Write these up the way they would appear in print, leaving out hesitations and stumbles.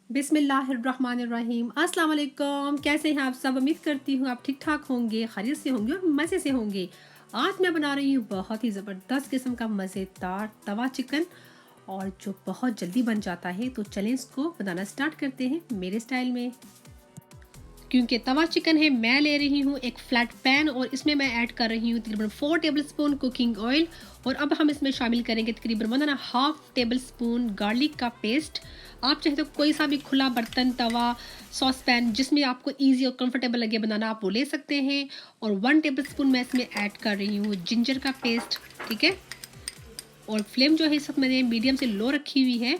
बिस्मिल्लाहिर्रहमानिर्रहीम। अस्सलाम वालेकुम। कैसे हैं आप सब? उम्मीद करती हूँ आप ठीक ठाक होंगे, खैरियत से होंगे और मज़े से होंगे। आज मैं बना रही हूँ बहुत ही ज़बरदस्त किस्म का मज़ेदार तवा चिकन, और जो बहुत जल्दी बन जाता है। तो चलें इसको बनाना स्टार्ट करते हैं मेरे स्टाइल में। क्योंकि तवा चिकन है, मैं ले रही हूँ एक फ्लैट पैन और इसमें मैं ऐड कर रही हूँ तकरीबन 4 टेबलस्पून कुकिंग ऑयल। और अब हम इसमें शामिल करेंगे तकरीबन 1.5 टेबलस्पून गार्लिक का पेस्ट। आप चाहे तो कोई सा भी खुला बर्तन, तवा, सॉस पैन जिसमें आपको इजी और कंफर्टेबल लगे बनाना, आप वो ले सकते हैं। और 1 टेबलस्पून मैं इसमें ऐड कर रही हूँ जिंजर का पेस्ट। ठीक है, और फ्लेम जो है इस वक्त मैंने मीडियम से लो रखी हुई है।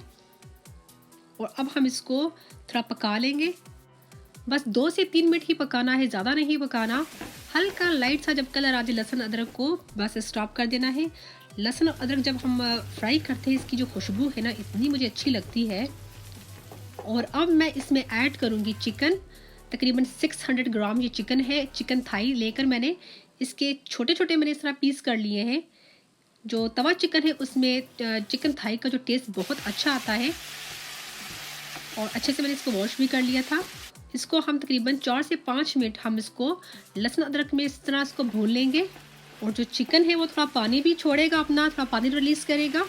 और अब हम इसको थोड़ा पका लेंगे। बस 2 से 3 मिनट ही पकाना है, ज़्यादा नहीं पकाना। हल्का लाइट सा जब कलर आ जाए लहसुन अदरक को, बस स्टॉप कर देना है। लहसुन और अदरक जब हम फ्राई करते हैं, इसकी जो खुशबू है ना, इतनी मुझे अच्छी लगती है। और अब मैं इसमें ऐड करूँगी चिकन। तकरीबन 600 ग्राम ये चिकन है। चिकन थाई लेकर मैंने इसके छोटे छोटे मैंने इस तरह पीस कर लिए हैं। जो तवा चिकन है उसमें चिकन थाई का जो टेस्ट बहुत अच्छा आता है। और अच्छे से मैंने इसको वॉश भी कर लिया था। इसको हम तकरीबन 4 से 5 मिनट हम इसको लहसुन अदरक में इस तरह इसको भून लेंगे। और जो चिकन है वो थोड़ा पानी भी छोड़ेगा, अपना थोड़ा पानी रिलीज़ करेगा।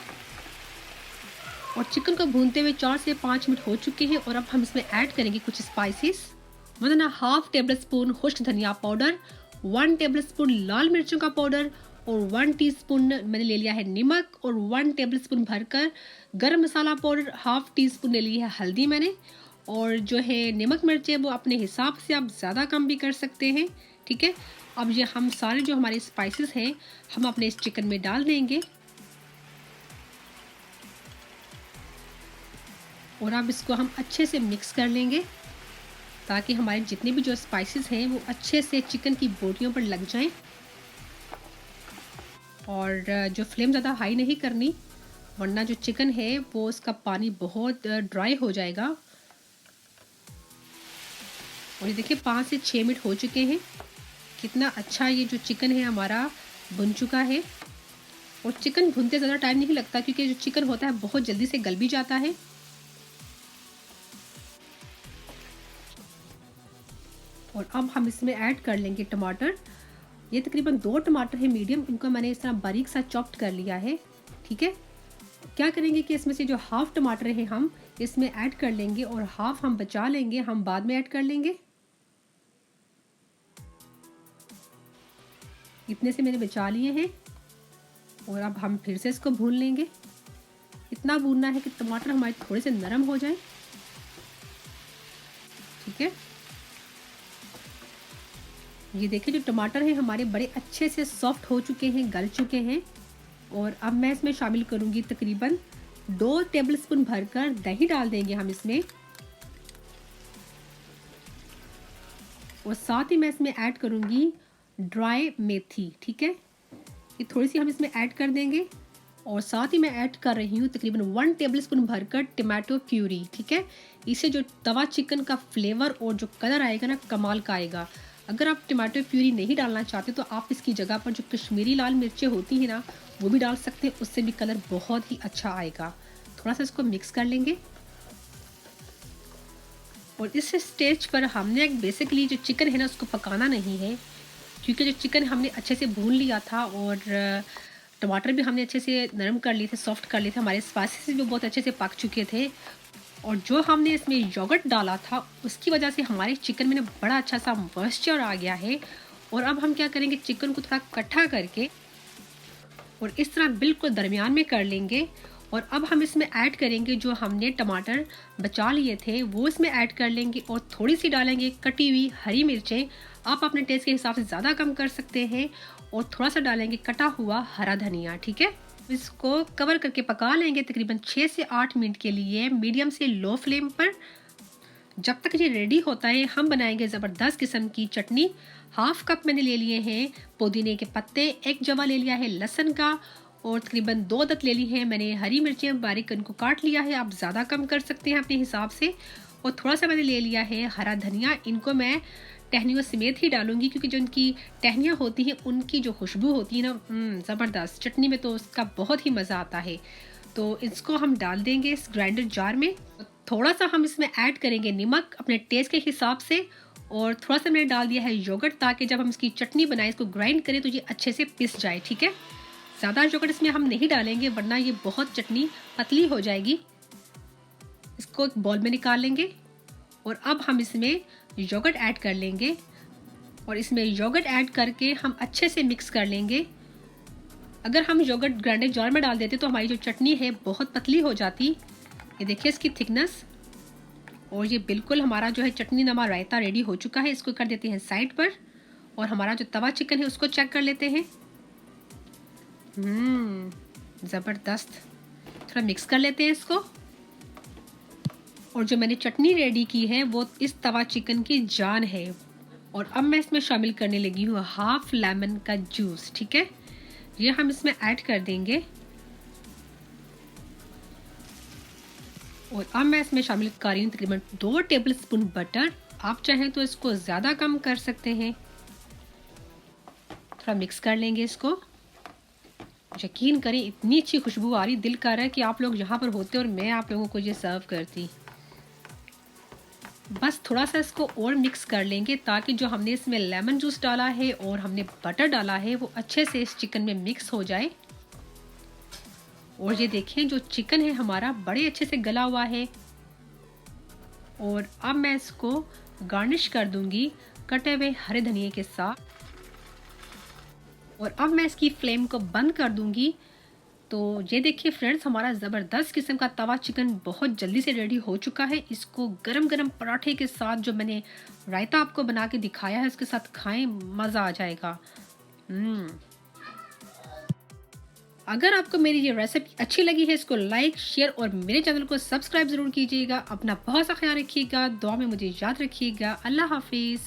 और चिकन को भूनते हुए 4 से 5 मिनट हो चुके हैं। और अब हम इसमें ऐड करेंगे कुछ स्पाइसेस। 1.5 टेबलस्पून खुश्क धनिया पाउडर, 1 टेबलस्पून लाल मिर्चों का पाउडर, और 1 टीस्पून मैंने ले लिया है नमक, और 1 टेबलस्पून भरकर गरम मसाला पाउडर, हाफ टी स्पून ले लिया है हल्दी मैंने। और जो है नमक मिर्च है वो अपने हिसाब से आप ज़्यादा कम भी कर सकते हैं। ठीक है, अब ये हम सारे जो हमारे स्पाइसेस हैं हम अपने इस चिकन में डाल देंगे। और अब इसको हम अच्छे से मिक्स कर लेंगे ताकि हमारे जितने भी जो स्पाइसेस हैं वो अच्छे से चिकन की बोटियों पर लग जाएं। और जो फ्लेम ज़्यादा हाई नहीं करनी, वरना जो चिकन है वो उसका पानी बहुत ड्राई हो जाएगा। और ये देखिए 5 से 6 मिनट हो चुके हैं। कितना अच्छा ये जो चिकन है हमारा भुन चुका है। और चिकन भुनते ज़्यादा टाइम नहीं लगता क्योंकि जो चिकन होता है बहुत जल्दी से गल भी जाता है। और अब हम इसमें ऐड कर लेंगे टमाटर। ये तकरीबन 2 टमाटर है मीडियम, इनको मैंने इस तरह बारीक सा चॉप्ड कर लिया है। ठीक है, क्या करेंगे कि इसमें से जो हाफ टमाटर है हम इसमें ऐड कर लेंगे और हाफ हम बचा लेंगे, हम बाद में ऐड कर लेंगे। इतने से मैंने बचा लिए हैं। और अब हम फिर से इसको भून लेंगे। इतना भूनना है कि टमाटर हमारे थोड़े से नरम हो जाए। ठीक है, ये देखिए जो टमाटर है हमारे बड़े अच्छे से सॉफ्ट हो चुके हैं, गल चुके हैं। और अब मैं इसमें शामिल करूंगी तकरीबन 2 टेबलस्पून भरकर दही डाल देंगे हम इसमें। और साथ ही मैं इसमें ऐड करूंगी ड्राई मेथी। ठीक है, ये थोड़ी सी हम इसमें ऐड कर देंगे। और साथ ही मैं ऐड कर रही हूँ तकरीबन 1 टेबलस्पून भरकर टमाटो प्यूरी। ठीक है, इससे जो तवा चिकन का फ्लेवर और जो कलर आएगा ना, कमाल का आएगा। अगर आप टमाटो प्यूरी नहीं डालना चाहते तो आप इसकी जगह पर जो कश्मीरी लाल मिर्चें होती हैं ना, वो भी डाल सकते हैं, उससे भी कलर बहुत ही अच्छा आएगा। थोड़ा सा इसको मिक्स कर लेंगे। और इस स्टेज पर हमने एक बेसिकली जो चिकन है ना उसको पकाना नहीं है, क्योंकि जो चिकन हमने अच्छे से भून लिया था और टमाटर भी हमने अच्छे से नरम कर लिए थे, सॉफ्ट कर लिए थे, हमारे स्पाइसेस भी बहुत अच्छे से पक चुके थे। और जो हमने इसमें योगर्ट डाला था उसकी वजह से हमारे चिकन में बड़ा अच्छा सा मॉइस्चर आ गया है। और अब हम क्या करेंगे, चिकन को थोड़ा इकट्ठा करके और इस तरह बिल्कुल दरमियान में कर लेंगे। और अब हम इसमें ऐड करेंगे जो हमने टमाटर बचा लिए थे वो इसमें ऐड कर लेंगे। और थोड़ी सी डालेंगे कटी हुई हरी मिर्चें, आप अपने टेस्ट के हिसाब से ज़्यादा कम कर सकते हैं। और थोड़ा सा डालेंगे कटा हुआ हरा धनिया। ठीक है, इसको कवर करके पका लेंगे तकरीबन 6 से 8 मिनट के लिए मीडियम से लो फ्लेम पर। जब तक ये रेडी होता है हम बनाएंगे ज़बरदस्त किस्म की चटनी। हाफ कप मैंने ले लिए हैं पुदीने के पत्ते, 1 जवा ले लिया है लहसुन का, और तकरीबन 2 अदद ले ली है मैंने हरी मिर्चें, बारीक इनको काट लिया है, आप ज़्यादा कम कर सकते हैं अपने हिसाब से। और थोड़ा सा मैंने ले लिया है हरा धनिया, इनको मैं टहनियों समेत ही डालूंगी क्योंकि जो इनकी टहनियाँ होती हैं उनकी जो खुशबू होती है ना, ज़बरदस्त चटनी में तो उसका बहुत ही मज़ा आता है। तो इसको हम डाल देंगे इस ग्राइंडर जार में। थोड़ा सा हम इसमें ऐड करेंगे नमक अपने टेस्ट के हिसाब से, और थोड़ा सा मैंने डाल दिया है योगर्ट, ताकि जब हम इसकी चटनी बनाएं, इसको ग्राइंड करें तो ये अच्छे से पिस जाए। ठीक है, ज़्यादा योगर्ट इसमें हम नहीं डालेंगे वरना ये बहुत चटनी पतली हो जाएगी। इसको एक बॉल में निकाल लेंगे और अब हम इसमें योगर्ट ऐड कर लेंगे, और इसमें योगर्ट ऐड करके हम अच्छे से मिक्स कर लेंगे। अगर हम योगर्ट ग्राइंडर जार में डाल देते तो हमारी जो चटनी है बहुत पतली हो जाती। ये देखिए इसकी थिकनेस, और ये बिल्कुल हमारा जो है चटनी नमा रायता रेडी हो चुका है। इसको कर देते हैं साइड पर, और हमारा जो तवा चिकन है उसको चेक कर लेते हैं। ज़बरदस्त। थोड़ा मिक्स कर लेते हैं इसको, और जो मैंने चटनी रेडी की है वो इस तवा चिकन की जान है। और अब मैं इसमें शामिल करने लगी हूँ हाफ लेमन का जूस। ठीक है, ये हम इसमें ऐड कर देंगे, और अब मैं इसमें शामिल कर रही हूँ तकरीबन 2 टेबलस्पून बटर। आप चाहें तो इसको ज़्यादा कम कर सकते हैं। थोड़ा मिक्स कर लेंगे इसको। यकीन करें इतनी अच्छी खुशबू आ रही, दिल कर रहा है कि आप लोग यहाँ पर होते और मैं आप लोगों को ये सर्व करती। बस थोड़ा सा इसको और मिक्स कर लेंगे, ताकि जो हमने इसमें लेमन जूस डाला है और हमने बटर डाला है वो अच्छे से इस चिकन में मिक्स हो जाए। और ये देखें जो चिकन है हमारा बड़े अच्छे से गला हुआ है। और अब मैं इसको गार्निश कर दूंगी कटे हुए हरे धनिए के साथ, और अब मैं इसकी फ्लेम को बंद कर दूंगी। तो ये देखिए फ्रेंड्स, हमारा ज़बरदस्त किस्म का तवा चिकन बहुत जल्दी से रेडी हो चुका है। इसको गरम गरम पराठे के साथ, जो मैंने रायता आपको बना के दिखाया है उसके साथ खाएं, मज़ा आ जाएगा। अगर आपको मेरी ये रेसिपी अच्छी लगी है, इसको लाइक शेयर और मेरे चैनल को सब्सक्राइब ज़रूर कीजिएगा। अपना बहुत सा ख्याल रखिएगा, दुआ में मुझे याद रखिएगा। अल्लाह हाफिज़।